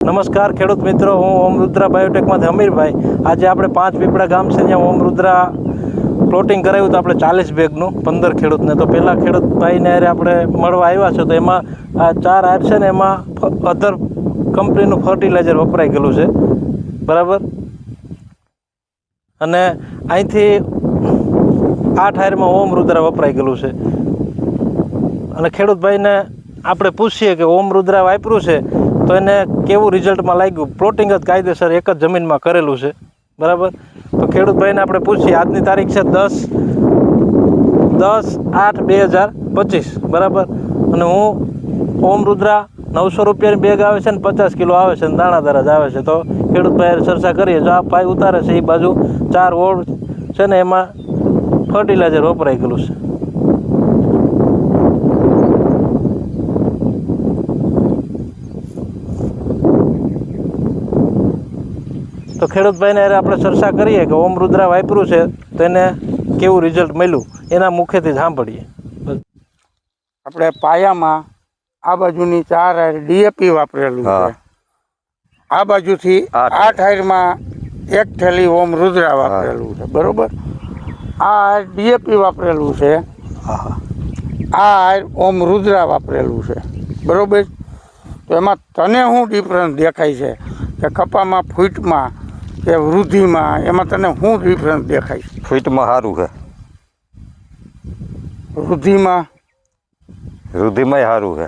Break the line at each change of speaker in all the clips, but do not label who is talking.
નમસ્કાર ખેડૂત મિત્રો, હું ઓમ રુદ્રા બાયોટેકમાંથી અમીરભાઈ. આજે આપણે 5 પીપળા ગામ છે જ્યાં ઓમ રુદ્રા પ્લોટિંગ કરાવ્યું હતું આપણે 40 બેગનું 15 ખેડૂતને. તો પહેલાં ખેડૂતભાઈને આપણે મળવા આવ્યા છે. તો એમાં આ 4 હાર છે ને એમાં અધર કંપનીનું ફર્ટિલાઇઝર વપરાઈ ગયેલું છે, બરાબર. અને અહીંથી 8 હારમાં ઓમ રુદ્રા વપરાઈ ગયેલું છે. અને ખેડૂતભાઈને આપણે પૂછીએ કે ઓમ રુદ્રા વાપર્યું છે તો એને કેવું રિઝલ્ટમાં લાગ્યું. પ્લોટિંગ જ કાયદેસર એક જ જમીનમાં કરેલું છે, બરાબર. તો ખેડૂતભાઈને આપણે પૂછીએ. આજની તારીખ છે 10/8/2025, બરાબર. અને હું ઓમ રુદ્રા 900 રૂપિયાની બેગ આવે છે ને 50 કિલો આવે છે ને દાણાદાર જ આવે છે. તો ખેડૂતભાઈ ચર્ચા કરીએ. જો આ ભાઈ ઉતારે છે એ બાજુ 4 ઓળ છે ને એમાં ફર્ટિલાઇઝર વપરાઈ ગયેલું છે. તો ખેડૂતભાઈને આપણે ચર્ચા કરીએ કે ઓમ રુદ્રા વાપર્યું છે તો એને કેવું રિઝલ્ટ મળ્યું, એના મુખેથી સાંભળીએ.
આપણે પાયામાં આ બાજુની 4 હાર ડીએપી વાપરેલું છે, આ બાજુથી 8 હારમાં 1 થેલી ઓમ રુદ્રા વાપરેલું છે, બરોબર. આ ડીએપી વાપરેલું છે, આ હાર ઓમ રુદ્રા વાપરેલું છે, બરોબર. તો એમાં તને શું ડિફરન્સ દેખાય છે કે કપામાં ફૂટમાં કે વૃદ્ધિમાં, એમાં તને શું ડિફરન્સ દેખાય છે?
ફીટમાં સારું છે,
વૃદ્ધિમાં
સારું છે.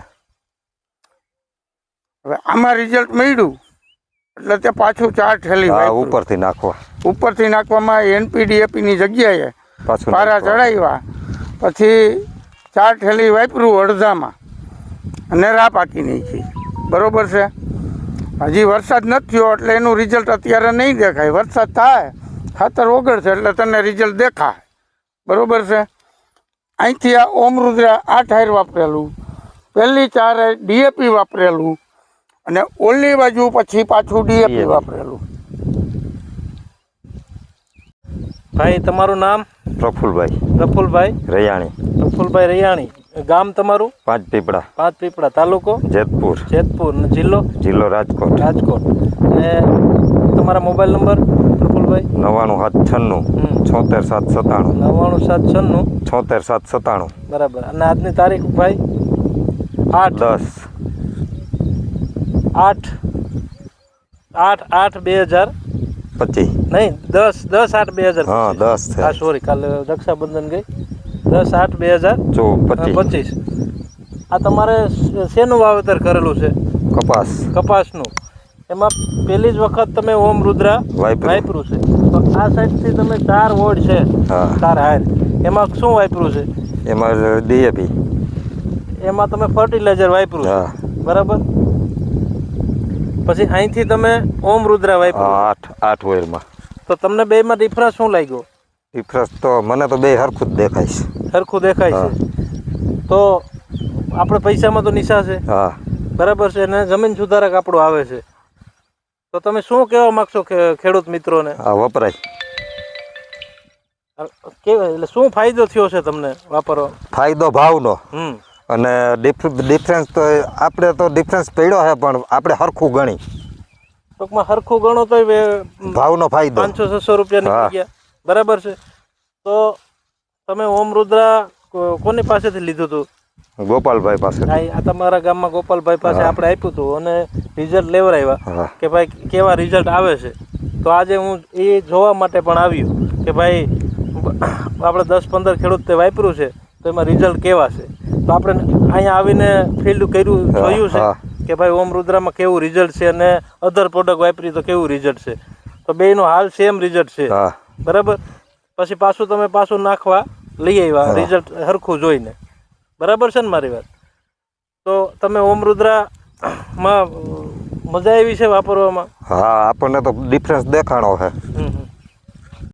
હવે આમાં રિઝલ્ટ મળ્યું એટલે તે પાછું 4 થેલી ઉપરથી નાખવામાં એનપીડીએપીની જગ્યાએ પારા ચડાવ્યા, પછી 4 થેલી વાપર્યું અડધામાં અને રા પાકી નાખી, બરોબર છે. હજી વરસાદ નથી થયો એટલે એનું રિઝલ્ટ અત્યારે નહીં દેખાય. વરસાદ થાય, ખાતર ઓગળશે એટલે તને રિઝલ્ટ દેખાય, બરોબર છે. અહીંથી આ ઓમ રુદ્રા 8 હાર વાપરેલું, પહેલી 4 હાર ડીએપી વાપરેલું અને ઓલી બાજુ પછી પાછું ડીએપી વાપરેલું.
ભાઈ તમારું નામ?
પ્રફુલભાઈ રૈયાણી.
પ્રફુલભાઈ રૈયાણી. ગામ તમારું?
5 પીપળા.
5 પીપળા. તાલુકો?
જેતપુર.
અને જિલ્લો
રાજકોટ.
અને તમારા મોબાઈલ નંબર પ્રફુલભાઈ?
99 797
797 બરાબર. અને આજની તારીખ ભાઈ 8/8/2025 નહીં, 10/8/2025.
હા 10
હા સોરી, કાલે રક્ષાબંધન ગઈ. 10/8/2025. આ તમારે શેનું વાવેતર કરેલું છે? કપાસનું. એમાં પહેલી જ વખત તમે ઓમ રુદ્રા વાપર્યું છે. તો આ સાઈડથી તમે 4 વોર્ડ છે, 4 હાર, એમાં શું વાપર્યું છે?
એમાં ડીએપી.
એમાં તમે ફર્ટિલાઇઝર વાપર્યું છે, બરાબર. પછી અહીંથી તમે ઓમ રુદ્રા વાપર્યું
8 ઓઇલમાં.
તો તમને બેમાં ડિફરન્સ શું લાગ્યો?
ડિફરન્સ તો મને તો બે સરખું જ દેખાય છે.
સરખું દેખાય છે. તો આપણે પૈસામાં તો નિશા છે, બરાબર છે. અને જમીન સુધારક આપણું આવે છે. તો તમે શું કહેવા માંગશો ખેડૂત મિત્રોને?
વપરાય
એટલે શું ફાયદો થયો છે તમને વાપરવા?
ફાયદો ભાવનો. અને ડિફરન્સ તો આપણે તો ડિફરન્સ પડ્યો છે, પણ આપણે સરખું ગણી,
ટૂંકમાં સરખું ગણો તો
ભાવનો ફાયદો
500-600 રૂપિયા નીકળી ગયા, બરાબર છે. તો તમે ઓમ રુદ્રા કોની પાસેથી લીધું હતું?
ગોપાલભાઈ પાસે.
આ તમારા ગામમાં ગોપાલભાઈ પાસે આપણે આપ્યું હતું અને રિઝલ્ટ લેવડાવ્યા કે ભાઈ કેવા રિઝલ્ટ આવે છે. તો આજે હું એ જોવા માટે પણ આવ્યું કે ભાઈ આપણે 10-15 ખેડૂતે વાપર્યું છે તો એમાં રિઝલ્ટ કેવા છે. તો આપણે અહીંયા આવીને ફિલ્ડ કર્યું, જોયું છે કે ભાઈ ઓમ રુદ્રામાં કેવું રિઝલ્ટ છે અને અધર પ્રોડક્ટ વાપરી તો કેવું રિઝલ્ટ છે. તો બેયનો હાલ સેમ રિઝલ્ટ છે, બરાબર. પછી પાછું નાખવા લઈ આવ્યા રિઝલ્ટ સરખું જોઈને, બરાબર છે ને મારી વાત? તો તમે ઓમ રુદ્રામાં મજા આવી છે વાપરવામાં?
હા, આપણને તો ડિફરન્સ દેખાણો છે.